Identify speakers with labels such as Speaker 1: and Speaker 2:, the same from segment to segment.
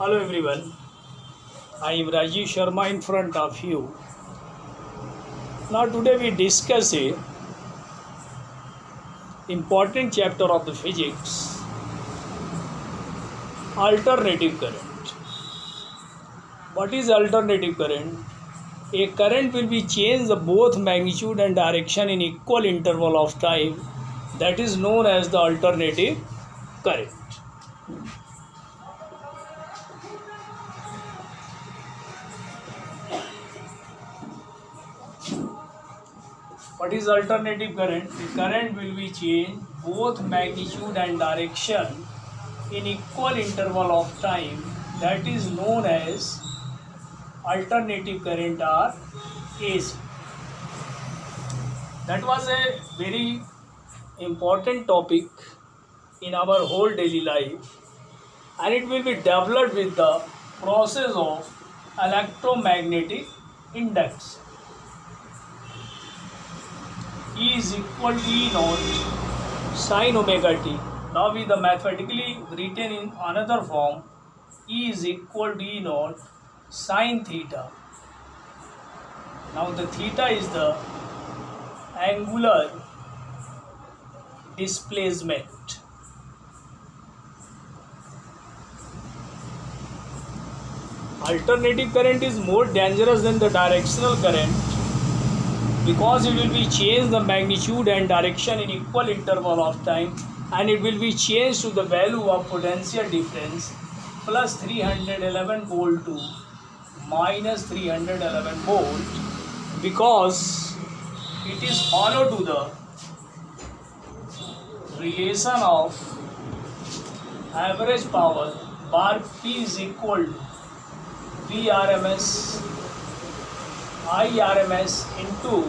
Speaker 1: Hello everyone, I am Rajiv Sharma in front of you. Now today we discuss a important chapter of the physics, alternative current. What is alternative current? A current will be changed both magnitude and direction in equal interval of time. That is known as the alternative current. What is alternative current? The current will be changed both magnitude and direction in equal interval of time. That is known as alternative current or AC. That was a very important topic in our whole daily life, and it will be developed with the process of electromagnetic induction. E is equal to E naught sin omega t. Now with the mathematically written in another form, E is equal to E naught sin theta. Now the theta is the angular displacement. Alternative current is more dangerous than the directional current because it will be changed the magnitude and direction in equal interval of time, and it will be changed to the value of potential difference plus 311 volt to minus 311 volt, because it is followed to the relation of average power bar P is equal to Vrms IRMS into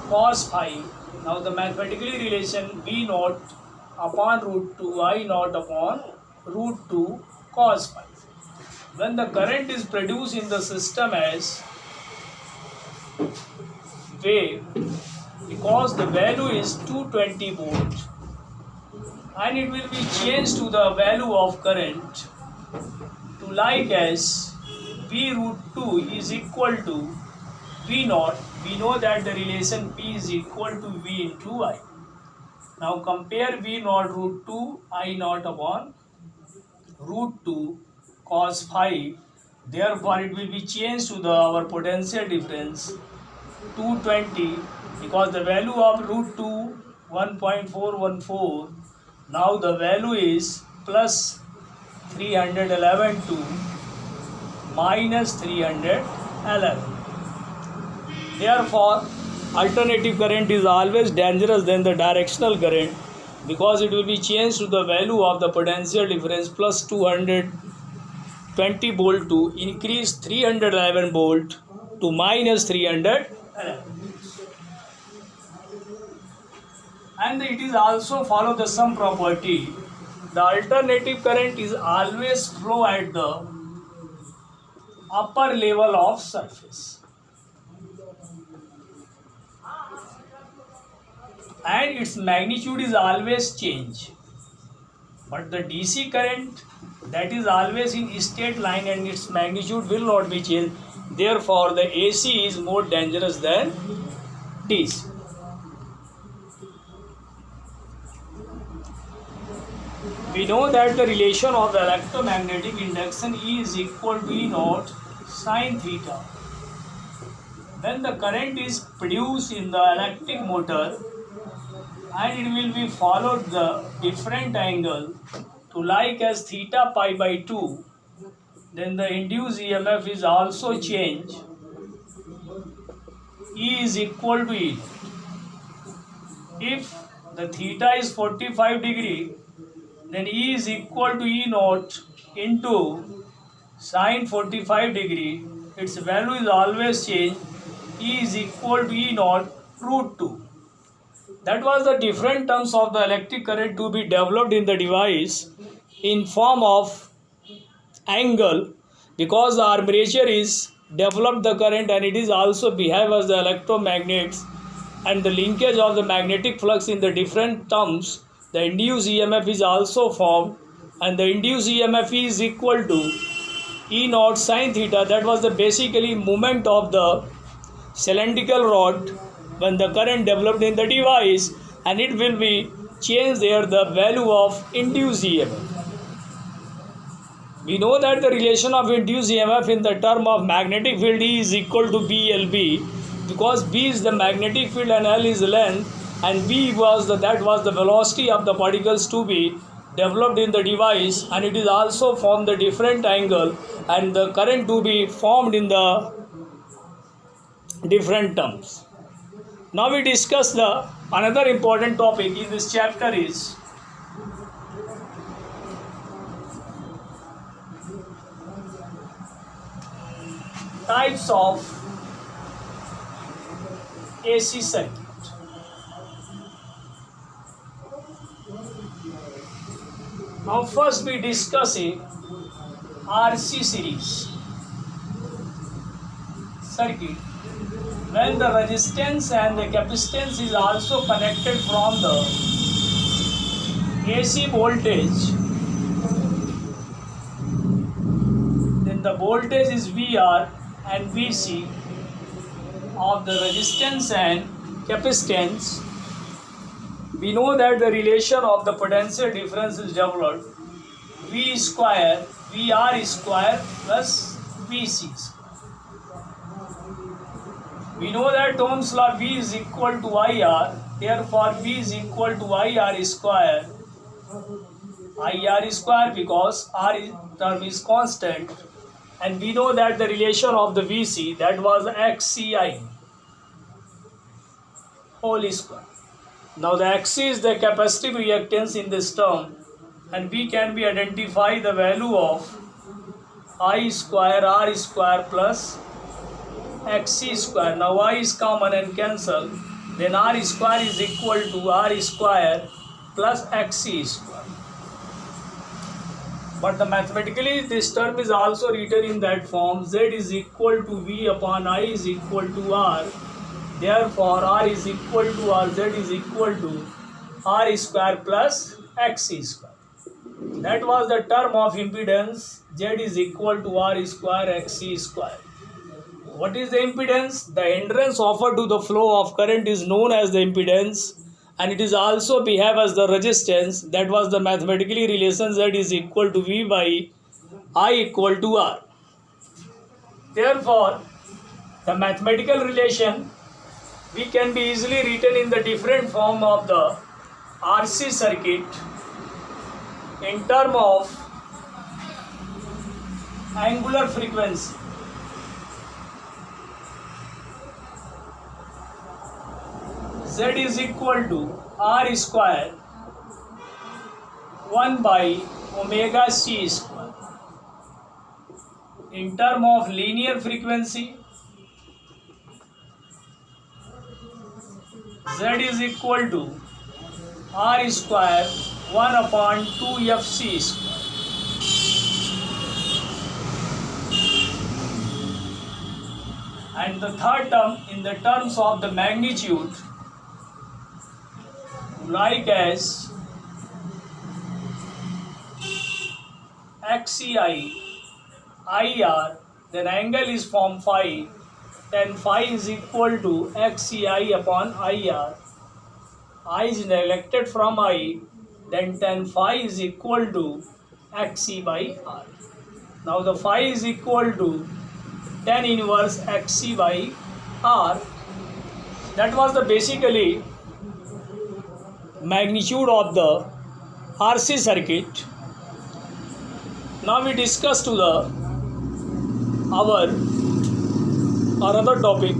Speaker 1: cos phi. Now the mathematically relation V naught upon root 2 I naught upon root 2 cos phi. When the current is produced in the system as wave, because the value is 220 volt, and it will be changed to the value of current to like as V root 2 is equal to V naught. We know that the relation P is equal to V into I. Now compare V naught root 2 I naught upon root 2 cos phi. Therefore it will be changed to our potential difference 220, because the value of root 2 1.414. Now the value is plus 311 to minus 311. Therefore, alternative current is always dangerous than the directional current, because it will be changed to the value of the potential difference plus 220 volt to increase 311 volt to minus 311. And it is also follow the sum property. The alternative current is always flow at the upper level of surface, and its magnitude is always change. But the DC current, that is always in straight line and its magnitude will not be changed. Therefore the AC is more dangerous than DC. We know that the relation of the electromagnetic induction E is equal to E naught sin theta. When the current is produced in the electric motor, and it will be followed the different angle to like as theta pi by 2, then the induced EMF is also changed. E is equal to E. If the theta is 45 degree, then E is equal to E naught into sin 45 degree. Its value is always changed. E is equal to E naught root 2. That was the different terms of the electric current to be developed in the device in form of angle, because the armature is developed the current, and it is also behave as the electromagnets, and the linkage of the magnetic flux in the different terms. The induced EMF is also formed, and the induced EMF is equal to E naught sin theta, that was the basically movement of the cylindrical rod when the current developed in the device, and it will be changed there the value of induced EMF. We know that the relation of induced EMF in the term of magnetic field E is equal to BLB, because B is the magnetic field and L is length, and B was the velocity of the particles to be developed in the device, and it is also from the different angle, and the current to be formed in the different terms. Now we discuss the another important topic in this chapter is types of AC circuit. Now first we discuss a RC series circuit when the resistance and the capacitance is also connected from the AC voltage, then the voltage is VR and VC of the resistance and capacitance. We know that the relation of the potential difference is developed V square VR square plus VC square. We know that Ohm's law V is equal to IR, therefore V is equal to IR square because R term is constant, and we know that the relation of the VC, that was XCI whole square. Now the XC is the capacitive reactance in this term, and we can be identify the value of I square R square plus XC square. Now I is common and cancel, then R square is equal to R square plus XC square. But the mathematically this term is also written in that form, Z is equal to V upon I is equal to R. Therefore R is equal to R, Z is equal to R square plus XC square. That was the term of impedance, Z is equal to R square XC square. What is the impedance? The hindrance offered to the flow of current is known as the impedance, and it is also behave as the resistance. That was the mathematically relation, Z is equal to V by I equal to R. Therefore, the mathematical relation we can be easily written in the different form of the RC circuit in term of angular frequency. Z is equal to R square 1 by omega C square. In term of linear frequency, Z is equal to R square 1 upon 2 FC square. And the third term in the terms of the magnitude, like as XCI IR, then angle is from phi, then phi is equal to XCI upon IR. I is neglected from I, then tan phi is equal to XC by R. Now the phi is equal to tan inverse XC by R. That was the basically magnitude of the RC circuit. Now we discuss to the our another topic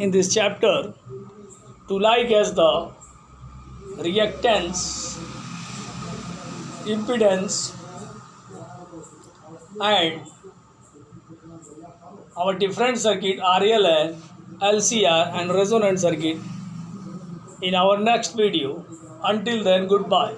Speaker 1: in this chapter, to like as the reactance, impedance, and our different circuit RL and LCR and resonant circuit in our next video. Until then, goodbye.